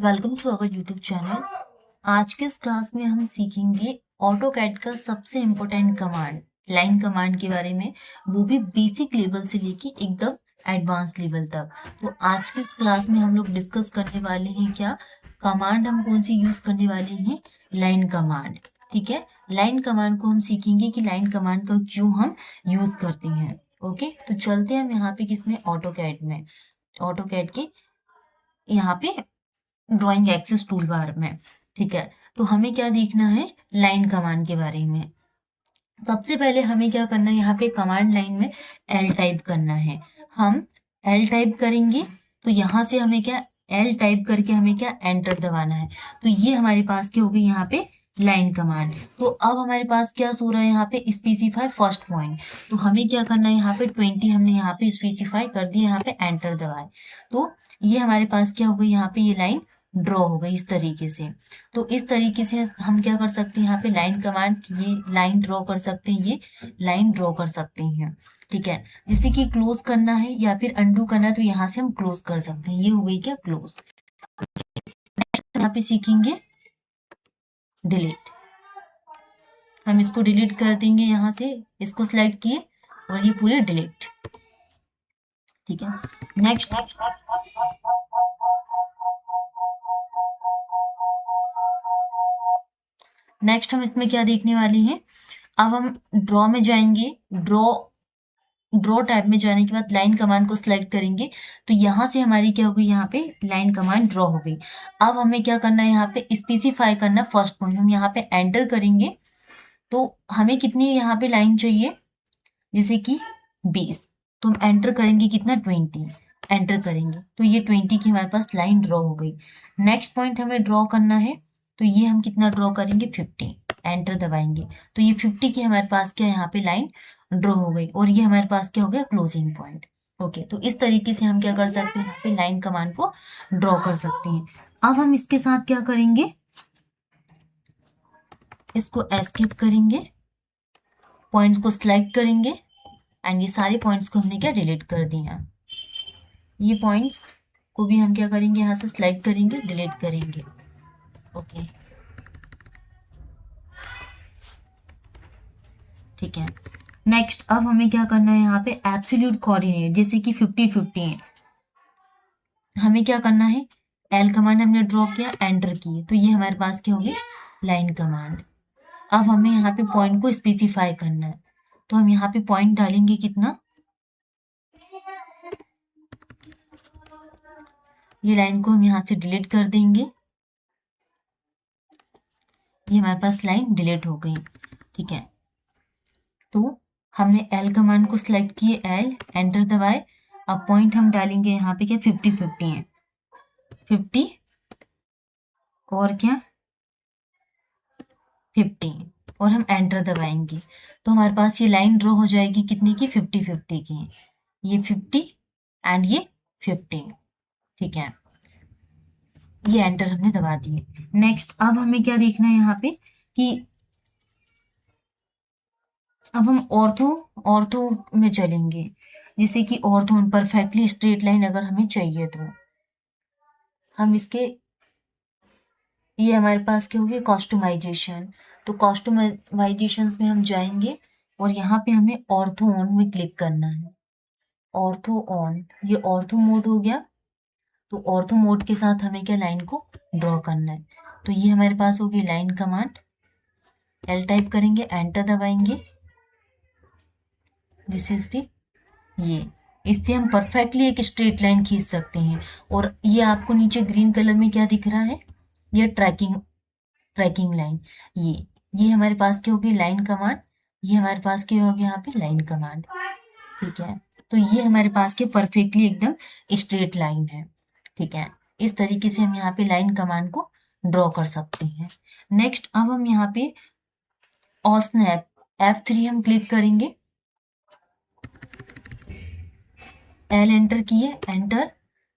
Welcome to our YouTube channel. आज के इस क्लास में हम सीखेंगे ऑटोकैड का सबसे इम्पोर्टेंट कमांड, लाइन कमांड के बारे में, वो भी बेसिक लेवल से लेके एकदम एडवांस लेवल तक। तो आज के इस क्लास में हम लोग डिस्कस करने वाले हैं क्या कमांड हम कौन सी यूज करने वाले हैं, लाइन कमांड। ठीक है, लाइन कमांड को हम सीखेंगे कि लाइन कमांड का क्यों हम यूज करते हैं। ओके, तो चलते हैं हम यहाँ पे किसमें, ऑटोकैड में। ऑटोकैड के यहाँ पे ड्राइंग एक्सेस टूल बार में। ठीक है, तो हमें क्या देखना है, लाइन कमांड के बारे में। सबसे पहले हमें क्या करना है, यहाँ पे कमांड लाइन में एल टाइप करना है। हम एल टाइप करेंगे तो यहाँ से हमें क्या, एल टाइप करके हमें क्या, एंटर दबाना है। तो ये हमारे पास क्या होगी, यहाँ पे लाइन कमांड। तो अब हमारे पास क्या सो रहा है, यहाँ पे स्पेसिफाई फर्स्ट पॉइंट। तो हमें क्या करना है, यहाँ पे 20 हमने यहाँ पे स्पेसिफाई कर दिया, यहाँ पे एंटर दबाए। तो ये हमारे पास क्या हो गई, यहाँ पे ये लाइन ड्रॉ हो गई इस तरीके से। तो इस तरीके से हम क्या कर सकते हैं, यहाँ पे लाइन कमांड, ये लाइन ड्रॉ कर सकते हैं, ये लाइन ड्रॉ कर सकते हैं। ठीक है, जैसे कि क्लोज करना है या फिर अंडू करना है तो यहाँ से हम क्लोज कर सकते हैं। ये हो गई क्या, क्लोज। नेक्स्ट यहाँ पे सीखेंगे डिलीट। हम इसको डिलीट कर देंगे, यहाँ से इसको सिलेक्ट किए और ये पूरे डिलीट। ठीक है, नेक्स्ट नेक्स्ट हम इसमें क्या देखने वाले हैं। अब हम ड्रॉ में जाएंगे। ड्रॉ टैब में जाने के बाद लाइन कमांड को सिलेक्ट करेंगे। तो यहाँ से हमारी क्या होगी, यहाँ पे लाइन कमांड ड्रॉ हो गई। अब हमें क्या करना है, यहाँ पे स्पेसिफाई करना फर्स्ट पॉइंट। हम यहाँ पे एंटर करेंगे तो हमें कितनी यहाँ पे लाइन चाहिए, जैसे कि 20। तो हम एंटर करेंगे कितना, 20। एंटर करेंगे तो ये 20 की हमारे पास लाइन ड्रॉ हो गई। नेक्स्ट पॉइंट हमें ड्रॉ करना है, तो ये हम कितना ड्रॉ करेंगे, 50। एंटर दबाएंगे तो ये 50 की हमारे पास क्या, यहाँ पे लाइन ड्रॉ हो गई और ये हमारे पास क्या हो गया, क्लोजिंग पॉइंट। ओके, तो इस तरीके से हम क्या कर सकते हैं, यहाँ पे लाइन कमांड को ड्रॉ कर सकते हैं। अब हम इसके साथ क्या करेंगे, इसको एस्केप करेंगे, पॉइंट्स को सिलेक्ट करेंगे एंड ये सारे पॉइंट्स को हमने क्या, डिलीट कर दिया। ये पॉइंट्स को भी हम क्या करेंगे, यहाँ से सिलेक्ट करेंगे, डिलीट करेंगे। ओके, ठीक है। नेक्स्ट अब हमें क्या करना है, यहाँ पे एब्सोल्यूट कोऑर्डिनेट, जैसे कि 50-50 है। हमें क्या करना है, एल कमांड हमने ड्रॉ किया, एंटर किए तो ये हमारे पास क्या होगी, लाइन कमांड। अब हमें यहाँ पे पॉइंट को स्पेसिफाई करना है। तो हम यहाँ पे पॉइंट डालेंगे कितना, ये लाइन को हम यहाँ से डिलीट कर देंगे। ये हमारे पास लाइन डिलीट हो गई। ठीक है, तो हमने एल कमांड को सिलेक्ट किए, एल, एंटर दबाए। अब पॉइंट हम डालेंगे यहाँ पे क्या, 50-50 है, 50 और क्या, 50 और हम एंटर दबाएंगे तो हमारे पास ये लाइन ड्रॉ हो जाएगी कितनी की, 50-50 की। ये 50 एंड ये 50। ठीक है, ये एंटर हमने दबा दिए। नेक्स्ट अब हमें क्या देखना है यहाँ पे कि अब हम ऑर्थो ऑर्थो में चलेंगे। जैसे कि ऑर्थो परफेक्टली स्ट्रेट लाइन अगर हमें चाहिए तो हम इसके, ये हमारे पास क्या होगी, कॉस्टमाइजेशन। तो कॉस्टमाइजेशन में हम जाएंगे और यहाँ पे हमें ऑर्थो ऑन में क्लिक करना है। ऑर्थो ऑन, ये ऑर्थो मोड हो गया। तो ऑर्थो मोड के साथ हमें क्या, लाइन को ड्रॉ करना है। तो ये हमारे पास होगी लाइन कमांड, एल टाइप करेंगे, एंटर दबाएंगे। दिस इज दी, ये इससे हम परफेक्टली एक स्ट्रेट लाइन खींच सकते हैं। और ये आपको नीचे ग्रीन कलर में क्या दिख रहा है, ये ट्रैकिंग ट्रैकिंग लाइन। ये हमारे पास क्या होगी, लाइन कमांड। ये हमारे पास क्या होगी, यहाँ पे लाइन कमांड। ठीक है, तो ये हमारे पास के परफेक्टली एकदम स्ट्रेट लाइन है। ठीक है, इस तरीके से हम यहाँ पे लाइन कमांड को ड्रॉ कर सकते हैं। नेक्स्ट अब हम यहाँ पे ऑस्नैप F3 हम क्लिक करेंगे, एल एंटर किए, एंटर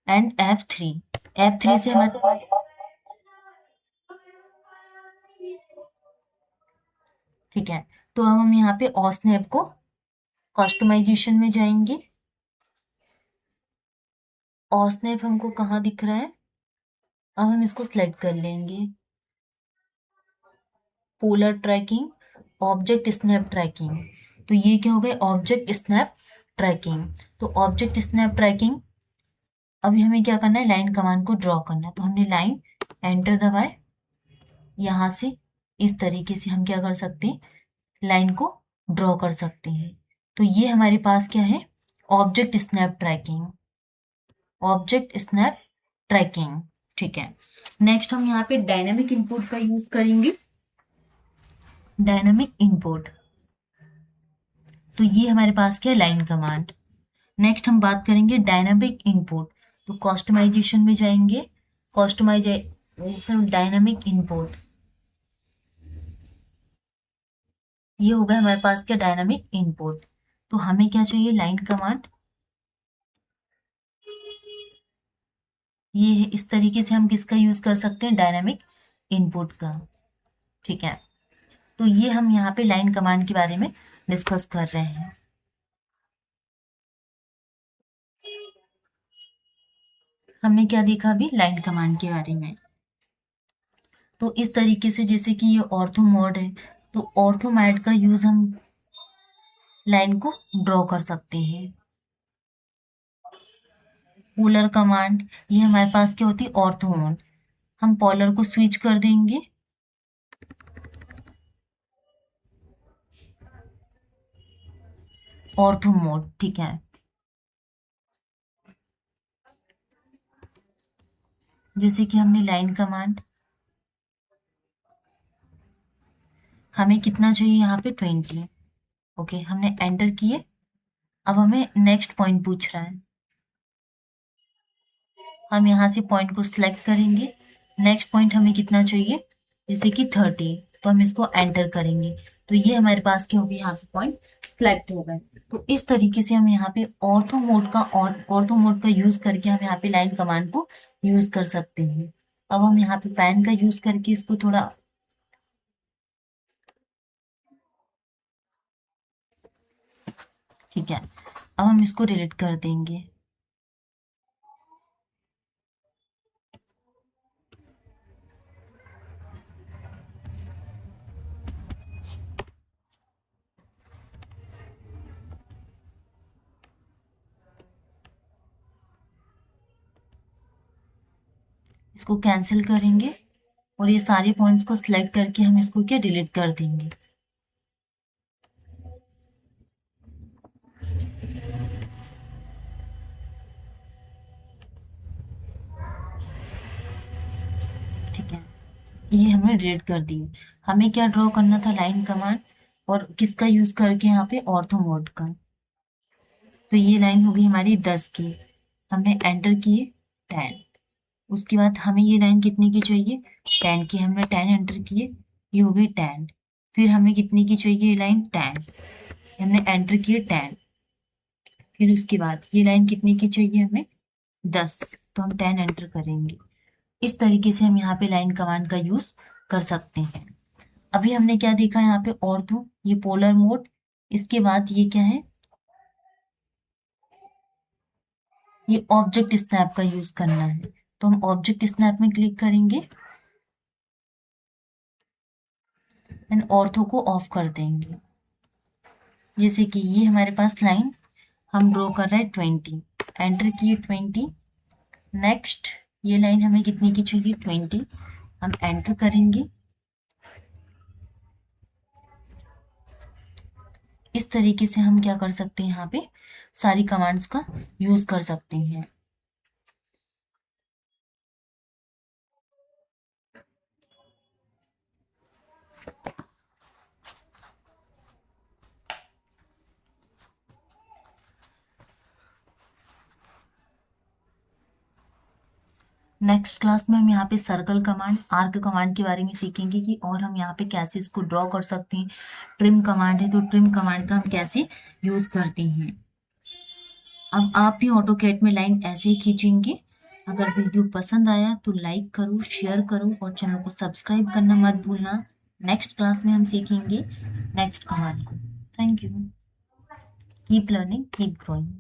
एंड F3 से हमारे, ठीक है। तो अब हम यहाँ पे ऑस्नैप को कस्टमाइजेशन में जाएंगे। ऑस्नैप हमको कहाँ दिख रहा है, अब हम इसको सिलेक्ट कर लेंगे, polar tracking, object snap tracking. तो ये क्या हो गए, ऑब्जेक्ट स्नैप ट्रैकिंग। तो ऑब्जेक्ट स्नैप ट्रैकिंग, अभी हमें क्या करना है, लाइन कमांड को ड्रॉ करना है। तो हमने लाइन एंटर दबाए, यहाँ से इस तरीके से हम क्या कर सकते हैं, लाइन को ड्रॉ कर सकते हैं। तो ये हमारे पास क्या है, object snap tracking, object snap tracking. ठीक है, नेक्स्ट हम यहाँ पे डायनामिक इनपुट का यूज करेंगे। डायनामिक इनपुट, तो ये हमारे पास क्या है, लाइन कमांड। नेक्स्ट हम बात करेंगे डायनामिक इनपुट। तो कस्टमाइजेशन में जाएंगे, कस्टमाइजेशन डायनामिक इनपुट, ये हो गया हमारे पास क्या, डायनामिक इनपुट। तो हमें क्या चाहिए, लाइन कमांड। ये है, इस तरीके से हम किसका यूज कर सकते हैं, डायनामिक इनपुट का। ठीक है, तो ये हम यहाँ पे लाइन कमांड के बारे में डिस्कस कर रहे हैं। हमने क्या देखा अभी, लाइन कमांड के बारे में। तो इस तरीके से, जैसे कि ये ऑर्थो मोड है, तो ऑर्थो मोड का यूज हम लाइन को ड्रॉ कर सकते हैं। पोलर कमांड, ये हमारे पास क्या होती है, ऑर्थो मोड। हम पोलर को स्विच कर देंगे, ऑर्थो मोड। ठीक है, जैसे कि हमने लाइन कमांड, हमें कितना चाहिए यहाँ पे, 20। ओके, हमने एंटर किए। अब हमें नेक्स्ट पॉइंट पूछ रहा है, हम यहाँ से पॉइंट को सिलेक्ट करेंगे। नेक्स्ट पॉइंट हमें कितना चाहिए, जैसे कि 30, तो हम इसको एंटर करेंगे। तो ये हमारे पास क्या होगी, यहाँ पे पॉइंट सिलेक्ट हो गए। तो इस तरीके से हम यहाँ पे ऑर्थो मोड का यूज करके हम यहाँ पे लाइन कमांड को यूज कर सकते हैं। अब हम यहाँ पे पेन का यूज करके इसको थोड़ा, ठीक है, अब हम इसको डिलीट कर देंगे। इसको कैंसिल करेंगे और ये सारे पॉइंट्स को सिलेक्ट करके हम इसको क्या, डिलीट कर देंगे। ठीक है, ये हमने डिलीट कर दी। हमें क्या ड्रॉ करना था, लाइन कमांड, और किसका यूज करके, यहाँ पे ऑर्थो मोड का। तो ये लाइन होगी हमारी 10 की, हमने एंटर किए 10। उसके बाद हमें ये लाइन कितने की चाहिए, 10 की, हमने 10 एंटर किए, ये हो गई 10। फिर हमें कितने की चाहिए, ये लाइन 10, हमने एंटर किए 10। फिर उसके बाद ये लाइन कितने की चाहिए हमें, 10, तो हम 10 एंटर करेंगे। इस तरीके से हम यहाँ पे लाइन कमांड का यूज कर सकते हैं। अभी हमने क्या देखा यहाँ पे, ऑर्थो, ये पोलर मोड। इसके बाद ये क्या है, ये ऑब्जेक्ट स्नैप का यूज करना है। तो हम ऑब्जेक्ट स्नैप में क्लिक करेंगे एंड ऑर्थो को ऑफ कर देंगे। जैसे कि ये हमारे पास लाइन हम ड्रॉ कर रहे हैं 20, एंटर किए 20। नेक्स्ट ये लाइन हमें कितने की चाहिए, 20, हम एंटर करेंगे। इस तरीके से हम क्या कर सकते हैं, यहाँ पे सारी कमांड्स का यूज कर सकते हैं। नेक्स्ट क्लास में हम यहाँ पे सर्कल कमांड, आर्क कमांड के बारे में सीखेंगे कि और हम यहाँ पे कैसे इसको ड्रॉ कर सकते हैं। ट्रिम कमांड है, तो ट्रिम कमांड का हम कैसे यूज करते हैं। अब आप भी ऑटोकैड में लाइन ऐसे ही खींचेंगे। अगर वीडियो पसंद आया तो लाइक करो, शेयर करो और चैनल को सब्सक्राइब करना मत भूलना। नेक्स्ट क्लास में हम सीखेंगे नेक्स्ट कमांड को। Thank you. Keep learning, keep growing.